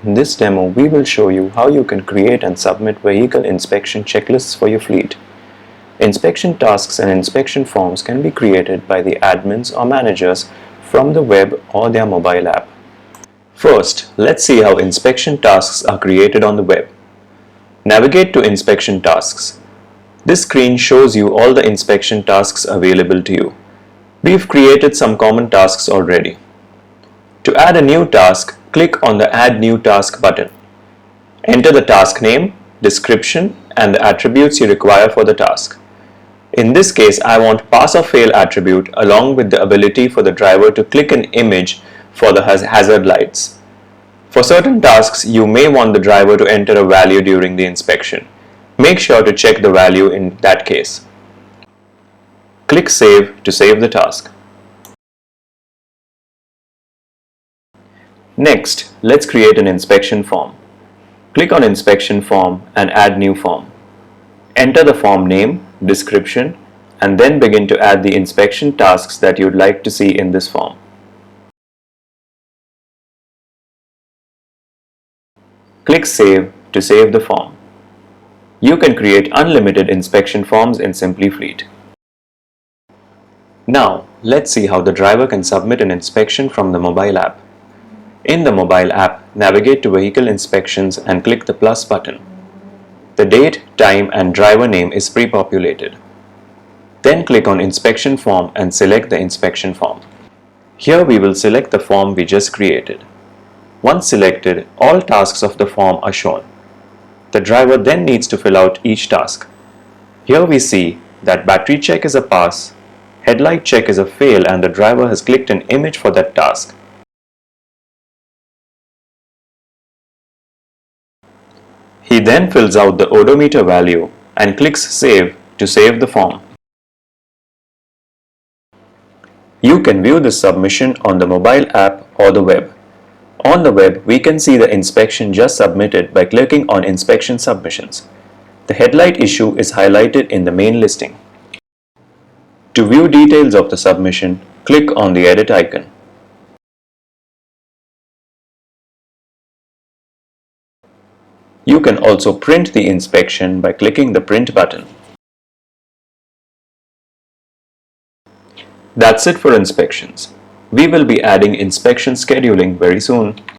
In this demo, we will show you how you can create and submit vehicle inspection checklists for your fleet. Inspection tasks and inspection forms can be created by the admins or managers from the web or their mobile app. First, let's see how inspection tasks are created on the web. Navigate to Inspection Tasks. This screen shows you all the inspection tasks available to you. We've created some common tasks already. To add a new task, click on the Add New Task button. Enter the task name, description, and the attributes you require for the task. In this case, I want Pass or Fail attribute along with the ability for the driver to click an image for the hazard lights. For certain tasks, you may want the driver to enter a value during the inspection. Make sure to check the value in that case. Click Save to save the task. Next, let's create an inspection form. Click on Inspection Form and add new form. Enter the form name, description, and then begin to add the inspection tasks that you'd like to see in this form. Click Save to save the form. You can create unlimited inspection forms in Simply Fleet. Now, let's see how the driver can submit an inspection from the mobile app. In the mobile app, navigate to Vehicle Inspections and click the plus button. The date, time, and driver name is pre-populated. Then click on Inspection Form and select the inspection form. Here we will select the form we just created. Once selected, all tasks of the form are shown. The driver then needs to fill out each task. Here we see that battery check is a pass, headlight check is a fail, and the driver has clicked an image for that task. He then fills out the odometer value and clicks Save to save the form. You can view the submission on the mobile app or the web. On the web, we can see the inspection just submitted by clicking on Inspection Submissions. The headlight issue is highlighted in the main listing. To view details of the submission, click on the Edit icon. You can also print the inspection by clicking the Print button. That's it for inspections. We will be adding inspection scheduling very soon.